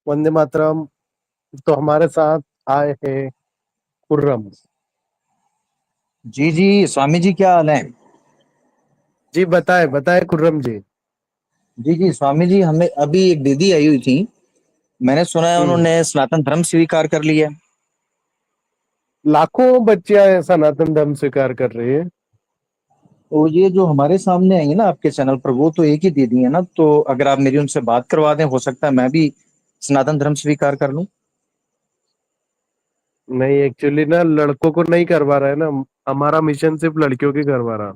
वंदे मातरम। तो हमारे साथ आए हैं खुर्रम। जी जी, स्वामी जी क्या हाल है। जी बताए बताए खुर्रम जी। जी जी स्वामी जी, हमें अभी एक दीदी आई हुई थी। मैंने सुना है हम्म। उन्होंने सनातन धर्म स्वीकार कर लिया है। लाखों बच्चियां सनातन धर्म स्वीकार कर रही है। तो ये जो हमारे सामने आई है ना आपके चैनल पर, वो तो एक ही दीदी है ना। तो अगर आप मेरी उनसे बात करवा दें, हो सकता है मैं भी सनातन धर्म स्वीकार कर लूं। नहीं, एक्चुअली ना लड़कों को नहीं करवा रहा है ना। हमारा मिशन सिर्फ लड़कियों की करवा रहा।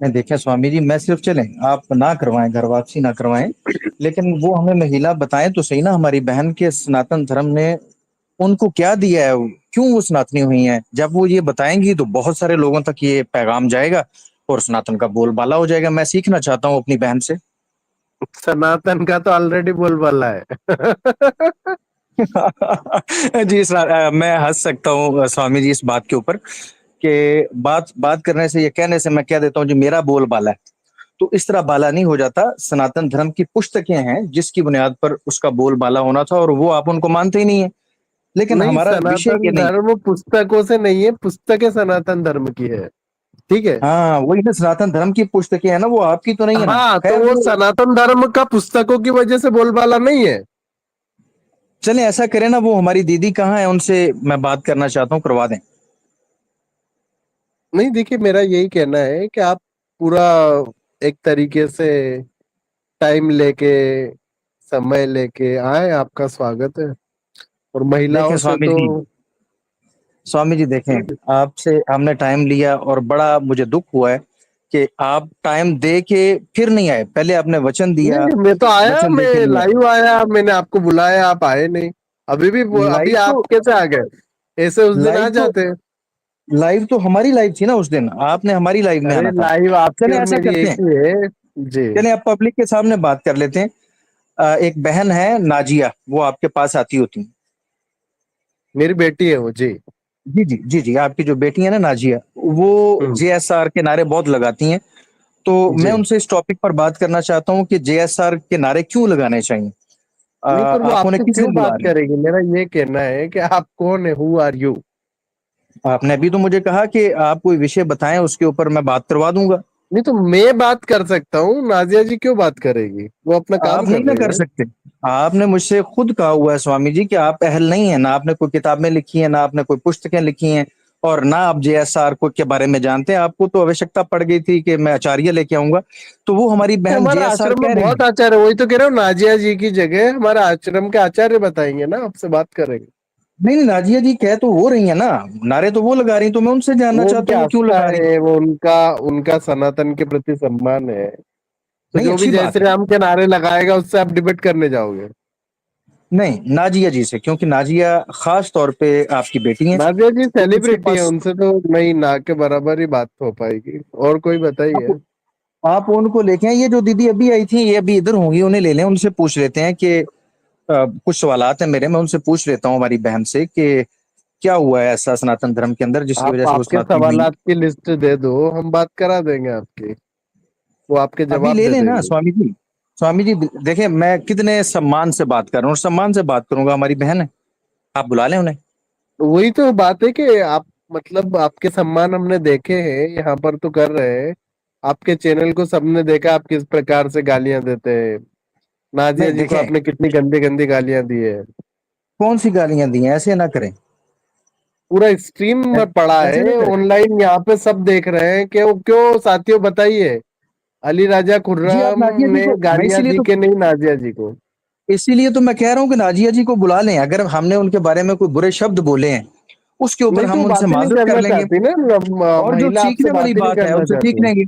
मैं देखें स्वामी जी, मैं सिर्फ चलें, आप ना करवाएं, घर वापसी ना करवाएं, लेकिन वो हमें महिला बताएं तो सही ना, हमारी बहन के सनातन धर्म ने उनको क्या दिया है, क्यों वो सनातनी हुई हैं। जब वो ये बताएंगी तो बहुत सारे लोगों तक ये पैगाम जाएगा और सनातन का बोलबाला हो जाएगा। मैं सीखना चाहता हूँ अपनी बहन से। सनातन का तो ऑलरेडी बोलबाला है। जी मैं हंस सकता हूँ स्वामी जी इस बात के ऊपर कि बात बात करने से, ये कहने से मैं कह देता हूँ जी मेरा बोलबाला है। तो इस तरह बाला नहीं हो जाता। सनातन धर्म की पुस्तकें हैं जिसकी बुनियाद पर उसका बोलबाला होना था, और वो आप उनको मानते ही नहीं है। लेकिन नहीं, हमारा विषय ये सनातन नहीं। धर्म पुस्तकों से नहीं है, पुस्तकें सनातन धर्म की है। ठीक है। हाँ वही ना, सनातन धर्म की पुस्तकें है ना, वो आपकी तो नहीं है ना। हाँ, तो खैर वो वो, सनातन धर्म का पुस्तकों की वजह से बोलबाला नहीं है। चलें ऐसा करें ना, वो हमारी दीदी कहाँ है, उनसे मैं बात करना चाहता हूँ, करवा दें। नहीं, देखिए मेरा यही कहना है कि आप पूरा एक तरीके से टाइम लेके समय लेके आए, आपका स्वागत है। और देखें महिलाओं से स्वामी तो जी, स्वामी जी देखें, आपसे हमने टाइम लिया और बड़ा मुझे दुख हुआ है कि आप टाइम दे के फिर नहीं आए। पहले आपने वचन नहीं दिया, नहीं, मैं तो आया, वचन दे के मैं नहीं आए। लाइव आया, मैंने आपको बुलाया, आप आए नहीं। अभी भी अभी लाइव आप तो, कैसे आ गए? ऐसे उस दिन लाइव आ तो जाते। लाइव तो हमारी लाइव थी ना उस दिन, आपने हमारी लाइव में अरे आना था। लाइव आपकी चले और ऐसा मेरी करते एक हैं, ही है। जी। चले आप पब्लिक के सामने बात कर लेते हैं। एक बहन है नाजिया, वो आपके पास आती होती। मेरी बेटी है वो जी। जी जी जी जी, आपकी जो बेटी है ना नाजिया, वो हम्म। जेएसआर के नारे बहुत लगाती हैं। तो मैं जी। उनसे इस टॉपिक पर बात करना चाहता हूँ कि जेएसआर के नारे क्यों लगाने चाहिए। नहीं, पर वो आप उन्हें आपसे किस क्यों लिए बुला बात रहे हैं। करेगी? मेरा ये कहना है कि आप कौन है, हु आर यू? आपने अभी तो मुझे कहा कि आप कोई विषय बताएं, उसके ऊपर मैं बात करवा दूंगा। नहीं तो मैं बात कर सकता हूँ, नाजिया जी क्यों बात करेगी? वो अपना काम आप कर नहीं ना रही कर है। सकते। आपने मुझसे खुद कहा हुआ है स्वामी जी कि आप अहल नहीं है, ना आपने कोई किताबें लिखी है, ना आपने कोई पुस्तकें लिखी हैं, और ना आप जेएसआर को के बारे में जानते हैं। आपको तो आवश्यकता पड़ गई थी कि मैं आचार्य लेके आऊंगा, तो वो हमारी बहन हमारा जेएसआर आश्रम में कह रही बहुत है। आचार्य, वही तो कह रहा हूँ, नाजिया जी की जगह हमारा आश्रम के आचार्य बताएंगे ना, आपसे बात करेंगे। नहीं नहीं, नाजिया जी कह तो वो रही है ना, नारे तो वो लगा रही, तो मैं उनसे जानना वो चाहता उनकी हूँ वो क्यों आस्था लगा रही। है, वो उनका उनका सनातन के प्रति सम्मान है। तो नहीं जो भी अच्छी जय बात श्री है। राम के नारे लगाएगा उससे आप डिबेट करने जाओगे? नहीं, नाजिया जी से, क्योंकि नाजिया खास तौर पे आपकी बेटी हैं, नादिया जी तो उसके सेलिब्रिटी है, पास उनसे तो नहीं, ना के बराबर ही बात हो पाएगी। और कोई बताइए। आप आप उनको लेके आए। ये जो दीदी अभी आई थी, ये अभी इधर होंगी, उन्हें ले लें, उनसे पूछ लेते हैं कि कुछ सवालात हैं मेरे, मैं उनसे पूछ लेता हूँ हमारी बहन से कि क्या हुआ है ऐसा सनातन धर्म के अंदर जिसकी वजह आप से वो आपके सनातनी हुई। सवालात की लिस्ट दे दो, हम बात करा देंगे आपकी। वो आपके अभी जवाब ले दे लेना देंगे। स्वामी जी। स्वामी जी देखिए, मैं कितने सम्मान से बात कर रहा हूँ, और सम्मान से बात करूंगा, हमारी बहन है, आप बुला लें उन्हें। तो वही तो बात है कि आप, मतलब आपके सम्मान हमने देखे हैं, यहाँ पर तो कर रहे हैं। आपके चैनल को सबने देखा, आप किस प्रकार से गालियां देते हैं। नाजिया नहीं जी को देखें, आपने कितनी गंदी गंदी गालियां दी है। कौन सी गालियां दी हैं, ऐसे ना करें। पूरा स्ट्रीम में पड़ा ऐसे ना है करें। ऑनलाइन, यहाँ पे सब देख रहे हैं कि वो क्यों, साथियों बताइए। अली राजा जी आप खुर्रम नाजिया जी ने को, मैं गालियां दी कि नहीं नाजिया जी को? इसीलिए तो मैं कह रहा हूँ कि नाजिया जी को बुला लें। अगर हमने उनके बारे में कोई बुरे शब्द बोले हैं, उसके ऊपर नहीं तो वो हम उनसे बात ही नहीं माजरत कर करना लेंगे, चाहती ना, और जो महिला आपसे सीखने वाली बात ही नहीं बात है करना उनसे सीख चाहती। लेंगे।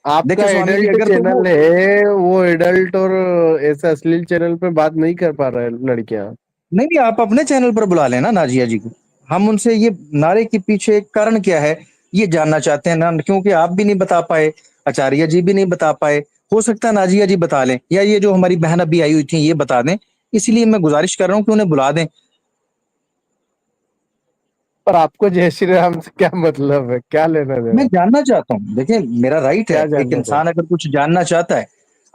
आपका देखिए स्वामी जी, एडल्ट अगर तो वो, चैनल है, वो एडल्ट और ऐसे अश्लील चैनल पे बात नहीं कर पा रहा है लड़कियां। नहीं नहीं, आप अपने चैनल पर बुला लेना नाजिया जी को। हम उनसे ये नारे के पीछे कारण क्या है ये जानना चाहते हैं ना, क्योंकि आप भी नहीं बता पाए, आचार्य जी भी नहीं बता पाए। हो सकता है नाजिया जी बता लें, या ये जो हमारी बहन अभी आई हुई थी ये बता दें। इसलिए मैं गुजारिश कर रहा हूँ कि उन्हें बुला दें। पर आपको जय श्री राम से क्या मतलब है, क्या लेना मैं देना? जानना चाहता हूँ, देखिए मेरा राइट है, क्या एक जानना था? इंसान अगर कुछ जानना चाहता है।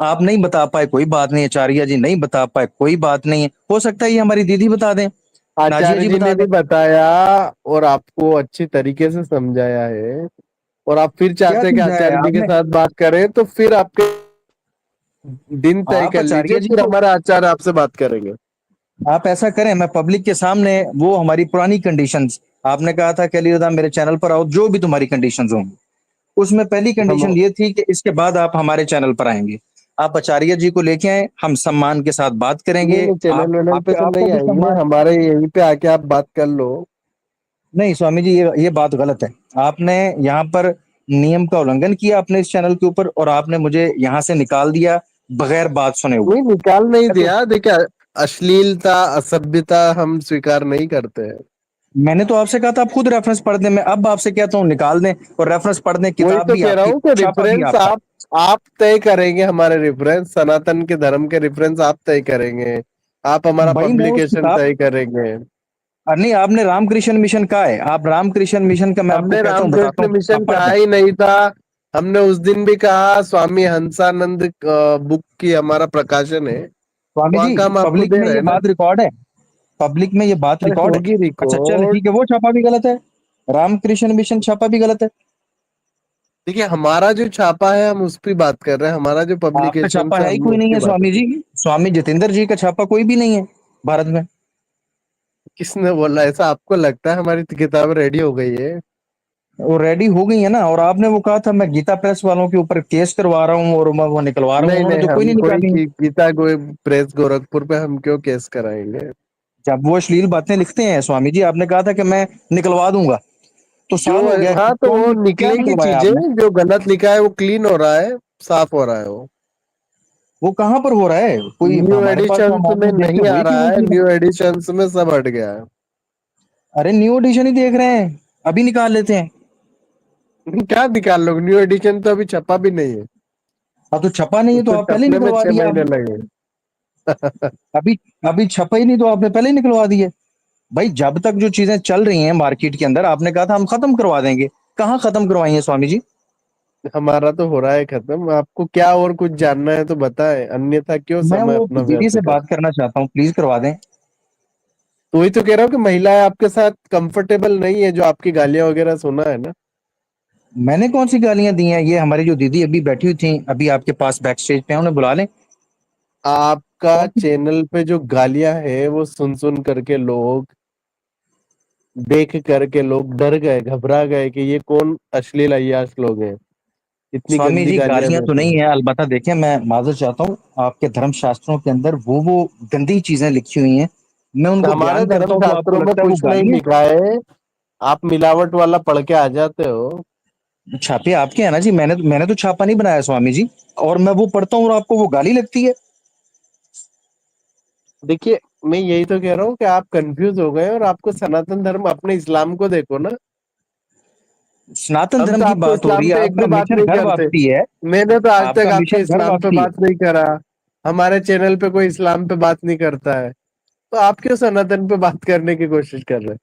आप नहीं बता पाए, कोई बात नहीं, आचार्य जी नहीं बता पाए, कोई बात नहीं है, हो सकता है ये हमारी दीदी बता दें, नाजिया आचार्य जी जी बता ने दें। भी बताया और आपको अच्छी तरीके से समझाया है, और आप फिर क्या चाहते हैं कि समझाया है आचार्य जी के आपने? साथ बात करें, तो फिर आपके दिन तय आप कर लीजिए, आचार्य जी फिर को, हमारे आचार्य आपसे बात करेंगे। आप ऐसा करें, मैं पब्लिक के सामने वो हमारी पुरानी कंडीशंस, आपने कहा था कि अलीरदा मेरे चैनल पर आओ, जो भी तुम्हारी कंडीशंस होंगी, उसमें पहली हम कंडीशन ये थी कि इसके बाद आप हमारे चैनल पर आएंगे, आप आचार्य जी को लेके आए, हम सम्मान के साथ बात नहीं करेंगे। नहीं, चैनल वैनल पे तो आपका नहीं भी आएंगे, सम्मान। हमारे यहीं पे आके आप बात कर लो। नहीं स्वामी जी, ये बात गलत है। आपने यहाँ पर नियम का उल्लंघन किया अपने इस चैनल के ऊपर, और आपने मुझे यहाँ से निकाल दिया बगैर बात सुने हुए। नहीं, निकाल नहीं तो दिया, देखिए, अश्लीलता असभ्यता हम स्वीकार नहीं करते हैं। मैंने तो आपसे कहा था आप खुद रेफरेंस पढ़ दें, मैं अब आपसे कहता हूँ निकाल दें और रेफरेंस पढ़ दें, वही किताब तो भी कह रहा आपकी, हूँ कि छापा भी रेफरेंस आपका। आप तय करेंगे, हमारे रेफरेंस सनातन के धर्म के रेफरेंस आप तय करेंगे, आप हमारा भाई मैं उस पब्लिकेशन किताब, तय करेंगे। अरे नहीं, आपने रामकृष्ण मिशन कहा है, आप रामकृष्ण मिशन का मैं आपको हमने कहता हूँ, बताता रामकृष्ण हूँ, आप मिशन पढ़ कहा दें। ही नहीं था। हमने उस दिन भी कहा स्वामी हंसानंद बुक की हमारा प्रकाशन है, स्वामी वहां जी, का हम आपको पब्लिक दे में रहे ये हैं ना। बात रिकॉर्ड है, पब्लिक में ये बात अरे रिकॉर्ड है। होगी अच्छा चल रिकॉर्ड। ठीक है, वो छापा भी गलत है, रामकृष्ण मिशन छापा भी गलत है। देखिए, हमारा जो छापा है हम उस पर बात कर रहे हैं, हमारा जो आपका पब्लिकेशन छापा है है ही हम कोई नहीं उसकी है बात स्वामी कर जी, रहे हैं। स्वामी जितेंद्र जी का छापा कोई भी नहीं है भारत में। किसने बोला ऐसा? आपको लगता है हमारी किताब रेडी हो गई है? वो रेडी हो गई है ना, और आपने वो कहा था मैं गीता प्रेस वालों के ऊपर केस करवा रहा हूँ और मैं वो निकलवा रहा हूँ, नहीं उन्होंने नहीं, तो कोई हम नहीं कोई निकाली है। गीता कोई प्रेस गोरखपुर पे हम क्यों केस कराएंगे? जब वो अश्लील बातें लिखते हैं स्वामी जी, आपने कहा था कि मैं निकलवा दूंगा, तो जो साल हो गया, हाँ, तो वो क्या निकलेगी निकलवाया चीजें, आपने? जो गलत लिखा है वो क्लीन हो रहा है, साफ हो रहा है वो। वो कहाँ पर हो रहा है, कोई न्यू हमारे पास तो एडिशंस हमारे में में देख के नहीं आ वही रहा क्लीन है, क्लीन है। न्यू एडिशंस में सब हट गया है। अरे न्यू एडिशन ही देख रहे हैं, अभी निकाल लेते हैं। क्या निकाल लो, न्यू एडिशन तो अभी छपा भी नहीं है, हाँ तो छपा नहीं है तो उसको आप पहले ही छपने में निकलवा 6 दिया महीने आपने। लगे। अभी अभी छपा ही नहीं तो आपने पहले ही निकलवा दी है। भाई जब तक जो चीजें चल रही हैं मार्केट के अंदर, आपने कहा था हम खत्म करवा देंगे, कहाँ खत्म करवाई है स्वामी जी? हमारा तो हो रहा है खत्म, आपको क्या और कुछ जानना है तो बताएं, अन्यथा क्यों मैं समय वो अपना दीदी व्यर्थ से कर। बात करना चाहता हूँ, प्लीज करवा दें। तो वही तो कह रहा हूँ कि महिलाएं आपके साथ कंफर्टेबल नहीं है, जो आपकी गालियां वगैरह सुना है ना। मैंने कौन सी गालियां दी हैं? ये हमारी जो दीदी अभी बैठी हुई थी, अभी आपके पास बैक स्टेज पे हैं, उन्हें बुला लें। आपका कौन सी? चैनल पे जो गालियां है वो सुन सुन करके लोग, देख करके लोग डर गए, घबरा गए कि ये कौन अश्लील अय्याश लोग हैं, इतनी स्वामी गंदी जी गालियां गालियां तो देते नहीं हैं। है, अलबत्ता देखिए मैं माजूर चाहता हूँ, आपके धर्म शास्त्रों के अंदर वो गंदी चीजें लिखी हुई हैं, मैं उनको हमारे बयान करता धर्म हूँ तो आपको शास्त्रों में लगता है वो कुछ नहीं गाली है। लिखा है, आप मिलावट वाला पढ़ के आ जाते हो। छापे आपके हैं ना जी, मैंने तो छापा नहीं बनाया स्वामी जी, और मैं वो पढ़ता हूँ और आपको वो गाली लगती है। देखिए, मैं यही तो कह रहा हूँ कि आप कंफ्यूज हो गए, और आपको सनातन धर्म, अपने इस्लाम को देखो ना। सनातन हम धर्म तो की आपके बात हो रही इस्लाम है, पे एक भी आपका बात मिशन नहीं घर करते। वापसी है, मैंने तो आज तक आपका आपके मिशन घर इस्लाम पे वापसी है। बात नहीं करा, हमारे चैनल पे कोई इस्लाम पे बात नहीं करता है, तो आप क्यों सनातन पे बात करने की कोशिश कर रहे हैं?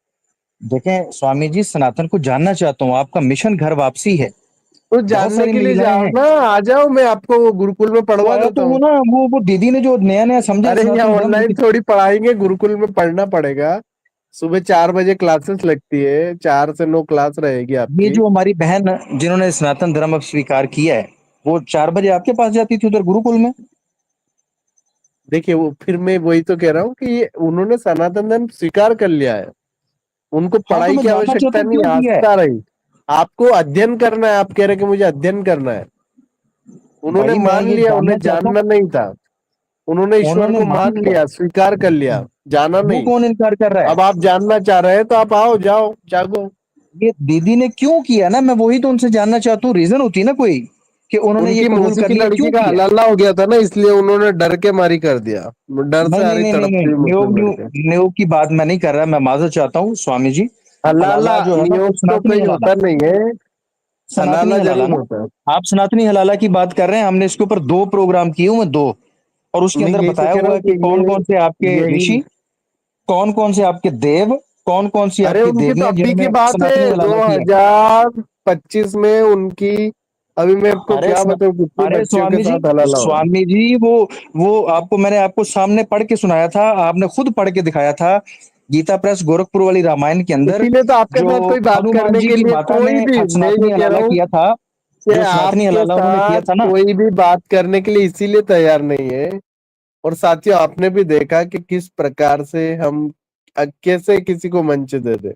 देखें स्वामी जी, सनातन को जानना चाहता हूँ, आपका मिशन घर वापसी है, तो बहुत जानने सारी के लिए महिलाएं जाओ हैं। ना, आ जाओ, मैं आपको वो गुरुकुल में तो पढ़वा आया देता तो वो हूँ। ना, वो दीदी ने जो नया नया समझा अरे यहाँ सनातन धर्म, ऑनलाइन थोड़ी पढ़ाएंगे, गुरुकुल में पढ़ना पड़ेगा। सुबह 4 बजे क्लासेस लगती है, 4 से 9 क्लास रहेगी ये आपकी। जो हमारी बहन जिन्होंने सनातन धर्म अब स्वीकार किया है, वो 4 बजे आपके पास जाती थी उधर गुरुकुल में। देखिए, वो फिर मैं वही तो कह रहा हूँ कि ये उन्होंने सनातन धर्म स्वीकार कर लिया है, उनको हाँ तो पढ़ाई मैं की जानना चाहता आवश्यकता हूँ नहीं क्यों है, किया है। आस्था रही। आपको अध्ययन करना है, आप कह रहे हैं कि मुझे अध्ययन करना है। उन्होंने भाई मैं मान ये लिया, जानना उन्हें चाहता हूँ, जानना नहीं था, उन्होंने ईश्वर उन्होंने को मान मान लिया, लिया, स्वीकार कर लिया, जाना वो नहीं। कौन इनकार कर रहा है? अब आप जानना चाह रहे हैं तो आप आओ, जाओ, जागो। ये दीदी ने क्यों किया ना, मैं वही तो उनसे जानना चाहता हूँ, रीजन होती है ना कोई, कि उन्होंने ये उनकी कबूल मौसी कर की लिया, लड़की क्यों का किया? हलाला हो गया था ना, इसलिए उन्होंने डर के मारी कर दिया। डर से नहीं नहीं हारी नहीं नहीं तड़पती नहीं, हुई नियोग मुस्लिम न्यू लड़के। नियोग की बात मैं नहीं कर रहा, मैं माजर चाहता हूँ स्वामी जी। हलाला हलाला जो है ना वो नियोग तो सनातनी कोई हलाला, होता नहीं है, सनातनी हलाला हलाला जरूर ना, होता है। आप सनातनी हलाला की बात कर रहे हैं, हमने इसके ऊपर 2 प्रोग्राम किए हुए, 2, और उसके मैं अंदर यही तो बताया कह रहा हुआ हूँ है कि कि कौन कौन से आपके यही। ऋषि, कौन कौन से आपके देव, कौन कौन सी अरे आपकी उनकी तो देवियां अभी की जिन्होंने बात सनातनी है, हलाला किया। 2025 में उनकी अभी मैं आपको अरे क्या बताऊं कितनी अरे बच्चियों के स्वामी जी, साथ हलाला हो रहा है। स्वामी जी वो मैंने आपको सामने पढ़ के सुनाया था, आपने खुद पढ़ के दिखाया था, गीता प्रेस गोरखपुर वाली रामायण के अंदर, इसीलिए तो आपके जो साथ कोई बात हनुमान करने जी के की लिए माता कोई ने भी, मैं सनातनी ये कह रहा हलाला हूँ किया था, कि जो सनातनी आपके हलाला उन्होंने किया साथ था ना। कोई भी बात करने के लिए इसीलिए तैयार नहीं है। और साथियों आपने भी देखा कि किस प्रकार से हम कैसे किसी को मंच दे दे।